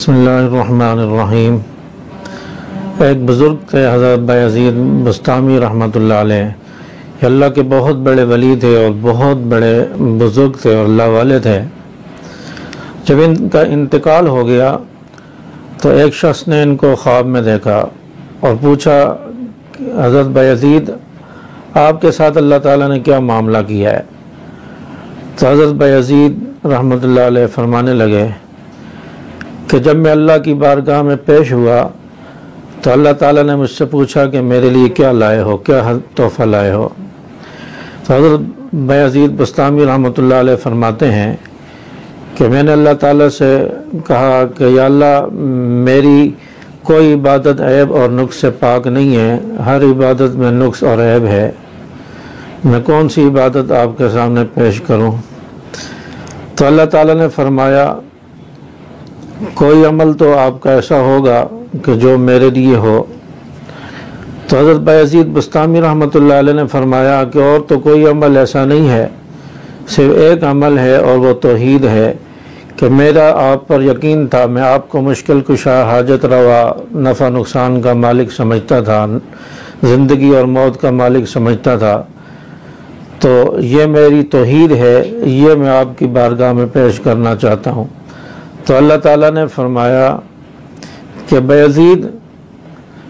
بسم اللہ الرحمن الرحیم۔ ایک بزرگ تھے حضرت بایزید بسطامی رحمۃ اللہ علیہ۔ یہ اللہ کے بہت بڑے ولی تھے اور بہت بڑے بزرگ تھے اور اللہ والے تھے۔ جب ان کا انتقال ہو گیا تو ایک شخص نے ان کو خواب میں دیکھا اور پوچھا حضرت بایزید آپ کے ساتھ اللہ تعالیٰ نے کیا معاملہ کیا ہے؟ تو حضرت بایزید رحمۃ اللہ علیہ فرمانے لگے کہ جب میں اللہ کی بارگاہ میں پیش ہوا تو اللہ تعالیٰ نے مجھ سے پوچھا کہ میرے لیے کیا لائے ہو، کیا تحفہ لائے ہو؟ تو حضرت بایزید بسطامی رحمۃ اللہ علیہ فرماتے ہیں کہ میں نے اللہ تعالیٰ سے کہا کہ یا اللہ میری کوئی عبادت عیب اور نقص سے پاک نہیں ہے، ہر عبادت میں نقص اور عیب ہے، میں کون سی عبادت آپ کے سامنے پیش کروں؟ تو اللہ تعالیٰ نے فرمایا کوئی عمل تو آپ کا ایسا ہوگا کہ جو میرے لیے ہو۔ تو حضرت بایزید بسطامی رحمۃ اللہ علیہ نے فرمایا کہ اور تو کوئی عمل ایسا نہیں ہے، صرف ایک عمل ہے اور وہ توحید ہے کہ میرا آپ پر یقین تھا، میں آپ کو مشکل کشا، حاجت روا، نفع نقصان کا مالک سمجھتا تھا، زندگی اور موت کا مالک سمجھتا تھا، تو یہ میری توحید ہے، یہ میں آپ کی بارگاہ میں پیش کرنا چاہتا ہوں۔ تو اللہ تعالیٰ نے فرمایا کہ بایزید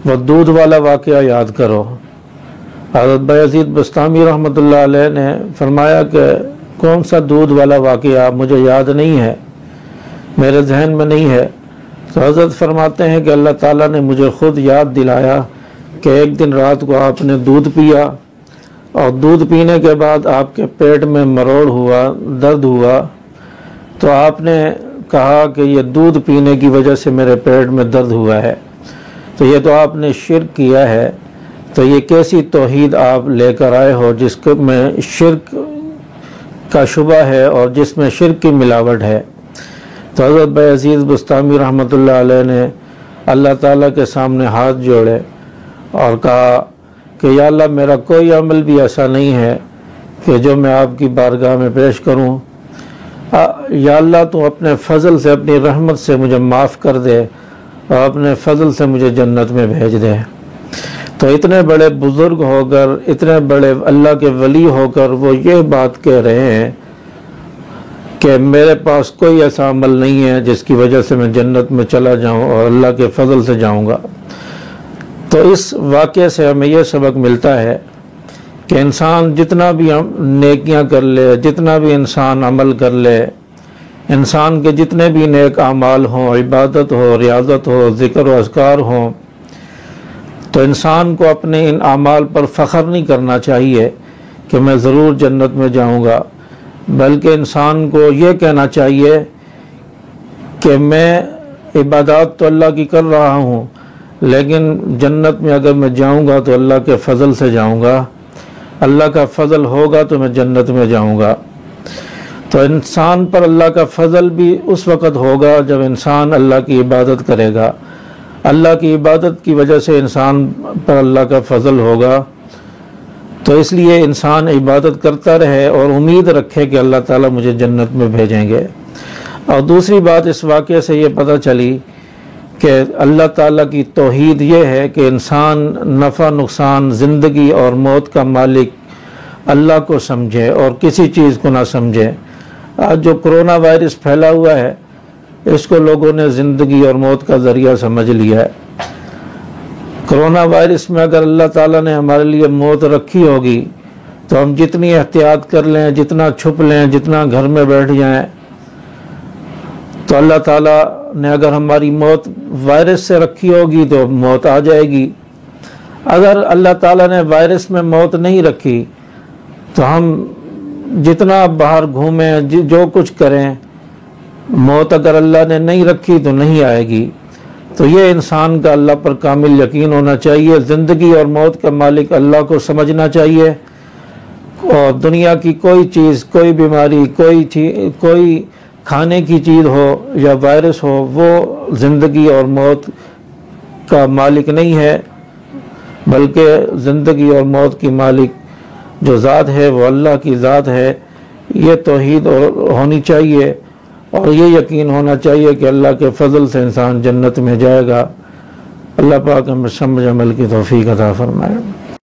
وہ دودھ والا واقعہ یاد کرو۔ حضرت بایزید بسطامی رحمۃ اللہ علیہ نے فرمایا کہ کون سا دودھ والا واقعہ، مجھے یاد نہیں ہے، میرے ذہن میں نہیں ہے۔ تو حضرت فرماتے ہیں کہ اللہ تعالیٰ نے مجھے خود یاد دلایا کہ ایک دن رات کو آپ نے دودھ پیا اور دودھ پینے کے بعد آپ کے پیٹ میں مروڑ ہوا، درد ہوا، تو آپ نے کہا کہ یہ دودھ پینے کی وجہ سے میرے پیٹ میں درد ہوا ہے، تو یہ تو آپ نے شرک کیا ہے، تو یہ کیسی توحید آپ لے کر آئے ہو جس میں شرک کا شبہ ہے اور جس میں شرک کی ملاوٹ ہے؟ تو حضرت بایزید بسطامی رحمۃ اللہ علیہ نے اللہ تعالیٰ کے سامنے ہاتھ جوڑے اور کہا کہ یا اللہ میرا کوئی عمل بھی ایسا نہیں ہے کہ جو میں آپ کی بارگاہ میں پیش کروں، یا اللہ تو اپنے فضل سے، اپنی رحمت سے مجھے معاف کر دے اور اپنے فضل سے مجھے جنت میں بھیج دے۔ تو اتنے بڑے بزرگ ہو کر، اتنے بڑے اللہ کے ولی ہو کر وہ یہ بات کہہ رہے ہیں کہ میرے پاس کوئی ایسا عمل نہیں ہے جس کی وجہ سے میں جنت میں چلا جاؤں اور اللہ کے فضل سے جاؤں گا۔ تو اس واقعے سے ہمیں یہ سبق ملتا ہے کہ انسان جتنا بھی نیکیاں کر لے، جتنا بھی انسان عمل کر لے، انسان کے جتنے بھی نیک اعمال ہوں، عبادت ہو، ریاضت ہو، ذکر و اذکار ہوں، تو انسان کو اپنے ان اعمال پر فخر نہیں کرنا چاہیے کہ میں ضرور جنت میں جاؤں گا، بلکہ انسان کو یہ کہنا چاہیے کہ میں عبادات تو اللہ کی کر رہا ہوں، لیکن جنت میں اگر میں جاؤں گا تو اللہ کے فضل سے جاؤں گا، اللہ کا فضل ہوگا تو میں جنت میں جاؤں گا۔ تو انسان پر اللہ کا فضل بھی اس وقت ہوگا جب انسان اللہ کی عبادت کرے گا، اللہ کی عبادت کی وجہ سے انسان پر اللہ کا فضل ہوگا۔ تو اس لیے انسان عبادت کرتا رہے اور امید رکھے کہ اللہ تعالیٰ مجھے جنت میں بھیجیں گے۔ اور دوسری بات اس واقعے سے یہ پتہ چلی کہ اللہ تعالیٰ کی توحید یہ ہے کہ انسان نفع نقصان، زندگی اور موت کا مالک اللہ کو سمجھے اور کسی چیز کو نہ سمجھے۔ آج جو کرونا وائرس پھیلا ہوا ہے اس کو لوگوں نے زندگی اور موت کا ذریعہ سمجھ لیا ہے۔ کرونا وائرس میں اگر اللہ تعالیٰ نے ہمارے لیے موت رکھی ہوگی تو ہم جتنی احتیاط کر لیں، جتنا چھپ لیں، جتنا گھر میں بیٹھ جائیں، تو اللہ تعالیٰ نے اگر ہماری موت وائرس سے رکھی ہوگی تو موت آ جائے گی۔ اگر اللہ تعالیٰ نے وائرس میں موت نہیں رکھی تو ہم جتنا باہر گھومیں، جو کچھ کریں، موت اگر اللہ نے نہیں رکھی تو نہیں آئے گی۔ تو یہ انسان کا اللہ پر کامل یقین ہونا چاہیے، زندگی اور موت کا مالک اللہ کو سمجھنا چاہیے، اور دنیا کی کوئی چیز، کوئی بیماری، کوئی کھانے کی چیز ہو یا وائرس ہو، وہ زندگی اور موت کا مالک نہیں ہے، بلکہ زندگی اور موت کی مالک جو ذات ہے وہ اللہ کی ذات ہے۔ یہ توحید ہونی چاہیے اور یہ یقین ہونا چاہیے کہ اللہ کے فضل سے انسان جنت میں جائے گا۔ اللہ پاک ہمیں سمجھ عمل کی توفیق عطا فرمائے۔